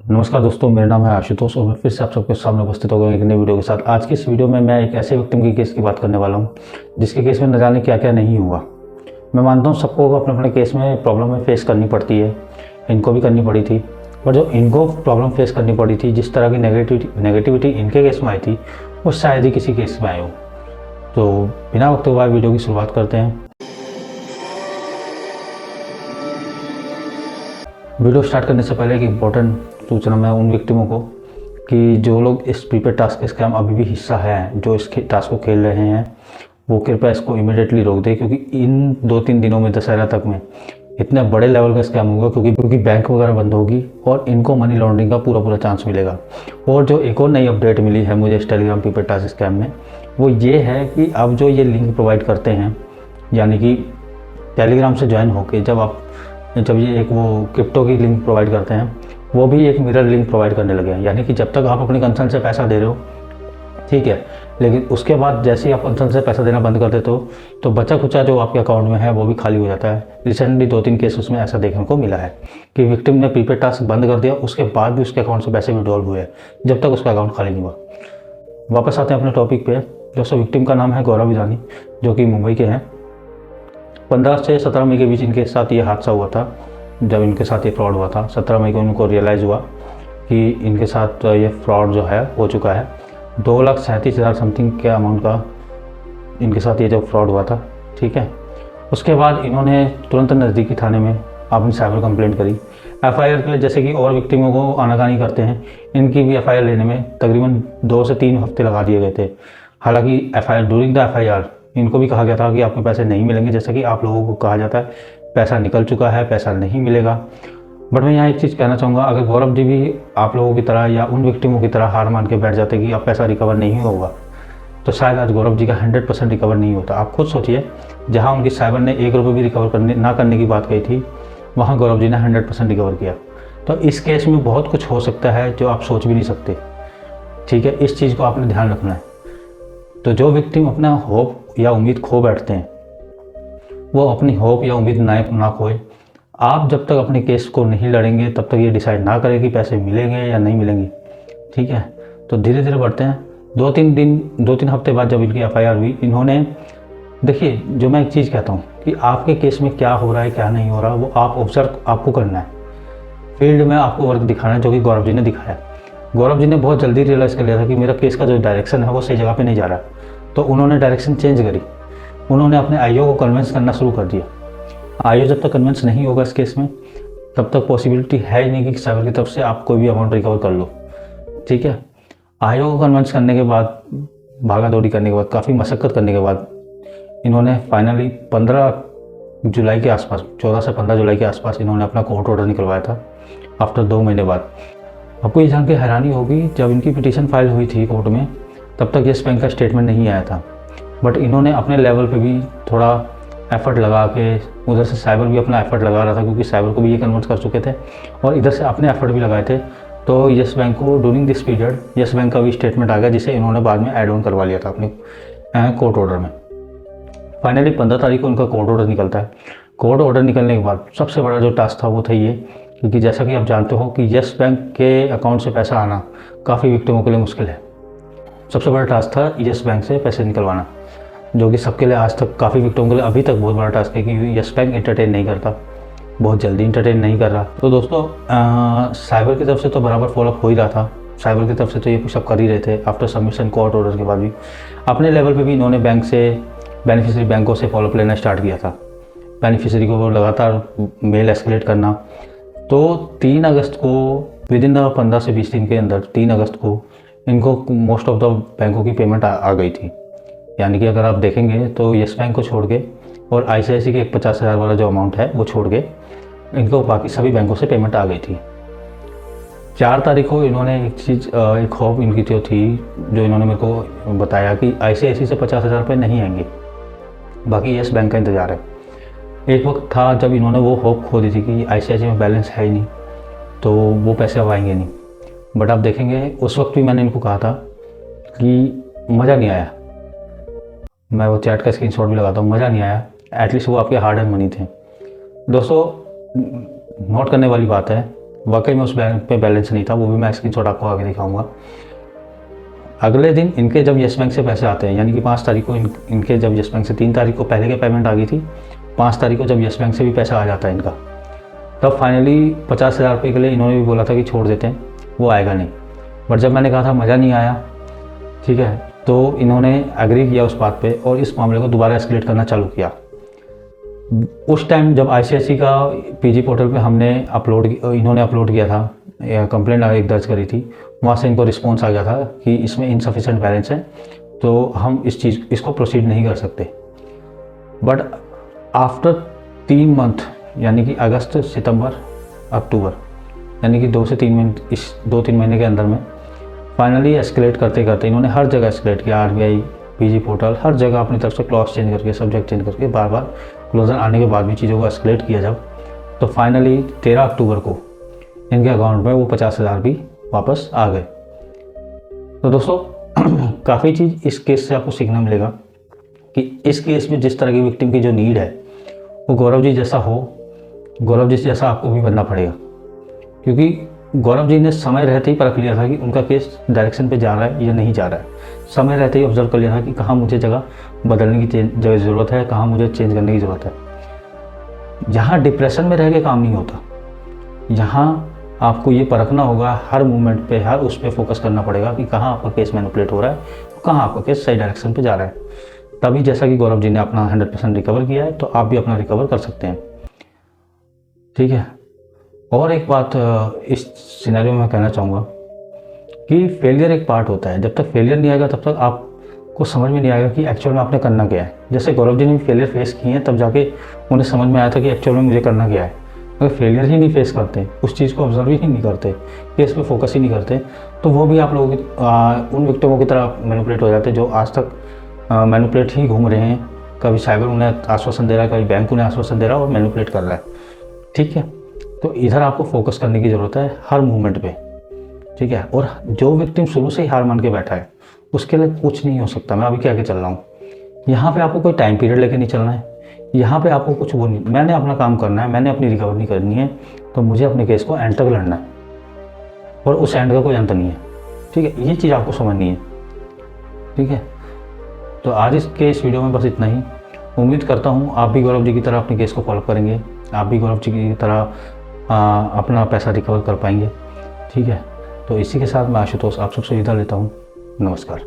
नमस्कार दोस्तों, मेरा नाम है आशुतोष और मैं फिर से आप सबके सामने उपस्थित हो गया एक नई वीडियो के साथ। आज की इस वीडियो में मैं एक ऐसे विक्टिम की केस की बात करने वाला हूं जिसके केस में न जाने क्या क्या नहीं हुआ। मैं मानता हूं सबको अपने अपने केस में प्रॉब्लम में फेस करनी पड़ती है, इनको भी करनी पड़ी थी। पर जो इनको प्रॉब्लम फेस करनी पड़ी थी, जिस तरह की नेगेटिविटी इनके केस में आई थी, वो शायद ही किसी केस में आई हो। तो बिना वक्त गवाए वीडियो की शुरुआत करते हैं। वीडियो स्टार्ट करने से पहले एक इम्पोर्टेंट सूचना मैं उन विक्टिमों को कि जो लोग इस प्रीपेड टास्क स्कैम अभी भी हिस्सा है, जो इस टास्क को खेल रहे हैं, वो कृपया इसको इमीडिएटली रोक दें, क्योंकि इन 2-3 दिनों में दशहरा तक में इतने बड़े लेवल का स्कैम होगा क्योंकि बैंक वगैरह बंद होगी और इनको मनी लॉन्ड्रिंग का पूरा चांस मिलेगा। और जो एक और नई अपडेट मिली है मुझे इस टेलीग्राम प्रीपेड टास्क स्कैम में, वो ये है कि अब जो ये लिंक प्रोवाइड करते हैं, यानी कि टेलीग्राम से ज्वाइन होकर जब ये एक वो क्रिप्टो की लिंक प्रोवाइड करते हैं, वो भी एक मिरर लिंक प्रोवाइड करने लगे हैं। यानी कि जब तक आप अपनी कंसर्न से पैसा दे रहे हो, ठीक है, लेकिन उसके बाद जैसे ही आप कंसर्न से पैसा देना बंद कर देते हो तो बचा खुचा जो आपके अकाउंट में है वो भी खाली हो जाता है। रिसेंटली 2-3 केस उसमें ऐसा देखने को मिला है कि विक्टिम ने प्रीपेड टास्क बंद कर दिया, उसके बाद भी उसके अकाउंट से पैसे विड्रॉल हुए जब तक उसका अकाउंट खाली नहीं हुआ। वापस आते हैं अपने टॉपिक पे। दोस्तों, विक्टिम का नाम है गौरव ईरानी, जो कि मुंबई के हैं। 15 से 17 मई के बीच इनके साथ ये हादसा हुआ था। जब इनके साथ ये फ्रॉड हुआ था 17 मई को इनको रियलाइज़ हुआ कि इनके साथ ये फ्रॉड जो है हो चुका है। 2,37,000 समथिंग के अमाउंट का इनके साथ ये जब फ्रॉड हुआ था, ठीक है। उसके बाद इन्होंने तुरंत नज़दीकी थाने में अपनी साइबर कंप्लेंट करी। एफआईआर के लिए जैसे कि और विक्टिमों को आनाकानी करते हैं, इनकी भी एफआईआर लेने में तकरीबन 2 से 3 हफ्ते लगा दिए गए थे। हालांकि ड्यूरिंग द एफआईआर इनको भी कहा गया था कि आपके पैसे नहीं मिलेंगे, जैसा कि आप लोगों को कहा जाता है पैसा निकल चुका है, पैसा नहीं मिलेगा। बट मैं यहाँ एक चीज़ कहना चाहूँगा, अगर गौरव जी भी आप लोगों की तरह या उन विक्टिमों की तरह हार मान के बैठ जाते कि अब पैसा रिकवर नहीं होगा, तो शायद आज गौरव जी का 100% रिकवर नहीं होता। आप खुद सोचिए, जहाँ उनकी साइबर ने 1 रुपये भी रिकवर ना करने की बात कही थी, वहाँ गौरव जी ने 100% रिकवर किया। तो इस केस में बहुत कुछ हो सकता है जो आप सोच भी नहीं सकते, ठीक है। इस चीज़ को आपने ध्यान रखना है। तो जो विक्टिम अपना होप या उम्मीद खो बैठते हैं, वो अपनी होप या उम्मीद ना खोए। आप जब तक अपने केस को नहीं लड़ेंगे तब तक ये डिसाइड ना करें कि पैसे मिलेंगे या नहीं मिलेंगे, ठीक है। तो धीरे धीरे बढ़ते हैं। 2-3 हफ्ते बाद जब इनकी एफआईआर हुई, इन्होंने, देखिए, जो मैं एक चीज़ कहता हूँ कि आपके केस में क्या हो रहा है क्या नहीं हो रहा, वो आप ऑब्जर्व आपको करना है। फील्ड में आपको वर्क दिखाना है, जो कि गौरव जी ने दिखाया। गौरव जी ने बहुत जल्दी रियलाइज़ कर लिया था कि मेरा केस का जो डायरेक्शन है वो सही जगह पे नहीं जा रहा, तो उन्होंने डायरेक्शन चेंज करी। उन्होंने अपने आईओ को कन्विंस करना शुरू कर दिया। आईओ जब तक कन्विंस नहीं होगा इस केस में, तब तक पॉसिबिलिटी है ही नहीं कि साइबर की तरफ से आप कोई भी अमाउंट रिकवर कर लो, ठीक है। आईओ को कन्विंस करने के बाद, भागा दौड़ी करने के बाद, काफ़ी मशक्क़त करने के बाद, इन्होंने फाइनली 15 जुलाई के आसपास, 14 से 15 जुलाई के आसपास इन्होंने अपना कोर्ट ऑर्डर निकलवाया था, आफ्टर 2 महीने बाद। आपको ये जान के हैरानी होगी, जब इनकी पिटीशन फाइल हुई थी कोर्ट में, तब तक येस बैंक का स्टेटमेंट नहीं आया था। बट इन्होंने अपने लेवल पे भी थोड़ा एफर्ट लगा के, उधर से साइबर भी अपना एफर्ट लगा रहा था क्योंकि साइबर को भी ये कन्वर्ट कर चुके थे, और इधर से अपने एफर्ट भी लगाए थे। तो येस बैंक को during this period yes bank का भी स्टेटमेंट आ गया, जिसे इन्होंने बाद में ऐड ऑन करवा लिया था अपने कोर्ट ऑर्डर में। फाइनली 15 तारीख को उनका कोर्ट ऑर्डर निकलता है। कोर्ट ऑर्डर निकलने के बाद सबसे बड़ा जो टास्क था वो था ये, क्योंकि जैसा कि आप जानते हो कि येस बैंक के अकाउंट से पैसा आना काफ़ी विक्टिमों के लिए मुश्किल है। सबसे बड़ा टास्क था येस बैंक से पैसे निकलवाना, जो कि सबके लिए आज तक, काफ़ी विक्टिमों के लिए अभी तक बहुत बड़ा टास्क है, क्योंकि येस बैंक एंटरटेन नहीं करता, बहुत जल्दी एंटरटेन नहीं कर रहा। तो दोस्तों, साइबर की तरफ से तो बराबर फॉलोअप हो ही रहा था। साइबर की तरफ से तो ये पुशअप कर ही रहे थे आफ्टर सबमिशन कोर्ट ऑर्डर के बाद भी। अपने लेवल पे भी इन्होंने बैंक से, बेनिफिशियरी बैंकों से फॉलोअप लेना स्टार्ट किया था। बेनिफिशियरी को लगातार मेल एस्केलेट करना। तो 3 अगस्त को, विद इन द 15 से 20 दिन के अंदर, 3 अगस्त को इनको मोस्ट ऑफ द बैंकों की पेमेंट आ गई थी। यानी कि अगर आप देखेंगे तो येस बैंक को छोड़ के और आईसीआईसी के 50,000 वाला जो अमाउंट है वो छोड़ के इनको बाकी सभी बैंकों से पेमेंट आ गई थी। 4 तारीख को इन्होंने एक होप इनकी जो थी, जो इन्होंने मेरे को बताया कि आईसीआईसी से 50,000 रुपये नहीं आएंगे, बाकी येस बैंक का इंतज़ार है। एक वक्त था जब इन्होंने वो होप खो दी थी कि आईसीआईसी में बैलेंस है ही नहीं, तो वो पैसे अब आएंगे नहीं। बट आप देखेंगे, उस वक्त भी मैंने इनको कहा था कि मज़ा नहीं आया। मैं वो चैट का स्क्रीनशॉट भी लगाता हूँ, मज़ा नहीं आया। एटलीस्ट वो आपके हार्ड एंड मनी थे। दोस्तों, नोट करने वाली बात है, वाकई में उस बैंक पे बैलेंस नहीं था, वो भी मैं स्क्रीनशॉट आपको आगे दिखाऊंगा। अगले दिन इनके जब येस बैंक से पैसे आते हैं, यानी कि 5 तारीख को इनके जब येस बैंक से 3 तारीख को पहले के पेमेंट आ गई थी, 5 तारीख को जब येस बैंक से भी पैसा आ जाता है इनका, तब फाइनली 50,000 रुपये के लिए इन्होंने भी बोला था कि छोड़ देते हैं, वो आएगा नहीं। बट जब मैंने कहा था मज़ा नहीं आया, ठीक है, तो इन्होंने एग्री किया उस बात पे और इस मामले को दोबारा एस्केलेट करना चालू किया। उस टाइम जब ICICI का PG पोर्टल पे इन्होंने अपलोड किया था, कंप्लेंट एक दर्ज करी थी, वहाँ से इनको रिस्पॉन्स आ गया था कि इसमें इनसफिशेंट बैलेंस है, तो हम इसको प्रोसीड नहीं कर सकते। बट आफ्टर 3 मंथ, यानी कि अगस्त, सितंबर, अक्टूबर, यानी कि 2 से 3 महीने, इस 2-3 महीने के अंदर में फाइनली एस्केलेट करते करते इन्होंने हर जगह एस्केलेट किया, RBI, PG पोर्टल, हर जगह अपनी तरफ से क्लॉज चेंज करके, सब्जेक्ट चेंज करके, बार बार क्लोजर आने के बाद भी चीज़ों को एस्केलेट किया जब, तो फाइनली 13 अक्टूबर को इनके अकाउंट में वो 50,000 भी वापस आ गए। तो दोस्तों काफ़ी चीज़ इस केस से आपको सीखना मिलेगा कि इस केस में जिस तरह की विक्टिम की जो नीड है वो गौरव जी जैसा आपको भी बनना पड़ेगा, क्योंकि गौरव जी ने समय रहते ही परख लिया था कि उनका केस डायरेक्शन पे जा रहा है या नहीं जा रहा है। समय रहते ही ऑब्जर्व कर लिया था कि कहाँ मुझे जगह बदलने की ज़रूरत है, कहाँ मुझे चेंज करने की ज़रूरत है। यहाँ डिप्रेशन में रह के काम नहीं होता, यहाँ आपको ये परखना होगा, हर मूवमेंट पे, हर उस पर फोकस करना पड़ेगा कि कहाँ आपका केस मैनिपुलेट हो रहा है, कहाँ आपका केस सही डायरेक्शन पे जा रहा है। तभी जैसा कि गौरव जी ने अपना 100% रिकवर किया है, तो आप भी अपना रिकवर कर सकते हैं, ठीक है। और एक बात इस सिनेरियो में मैं कहना चाहूँगा कि फेलियर एक पार्ट होता है। जब तक फेलियर नहीं आएगा तब तक आपको समझ में नहीं आएगा कि एक्चुअल में आपने करना क्या है। जैसे गौरव जी ने फेलियर फेस किए हैं, तब जाके उन्हें समझ में आया था कि एक्चुअल में मुझे करना क्या है। अगर फेलियर ही नहीं फेस करते, उस चीज़ को ऑब्जर्व ही नहीं करते, केस पे फोकस ही नहीं करते, तो वो भी आप लोगों की उन विक्टिमों की तरह मैनिपुलेट हो जाते हैं जो आज तक मैनिपुलेट ही घूम रहे हैं। कभी साइबर उन्हें आश्वासन दे रहा है, कभी बैंक उन्हें आश्वासन दे रहा है और मैनिपुलेट कर रहा है, ठीक है। तो इधर आपको फोकस करने की ज़रूरत है हर मूवमेंट पे, ठीक है। और जो विक्टिम शुरू से ही हार मान के बैठा है उसके लिए कुछ नहीं हो सकता। मैं अभी क्या चल रहा हूँ, यहाँ पे आपको कोई टाइम पीरियड लेके नहीं चलना है, यहाँ पे आपको कुछ वो नहीं, मैंने अपना काम करना है, मैंने अपनी रिकवरी करनी है, तो मुझे अपने केस को एंड तक लड़ना है और उस एंड का कोई अंत नहीं है, ठीक है। ये चीज़ आपको समझनी है, ठीक है। तो आज इस वीडियो में बस इतना ही। उम्मीद करता हूँ आप भी गौरव जी की तरह अपने केस को फॉलो करेंगे, आप भी गौरव जी की तरह अपना पैसा रिकवर कर पाएंगे, ठीक है। तो इसी के साथ मैं आशुतोष आप सबसे विदा लेता हूँ। नमस्कार।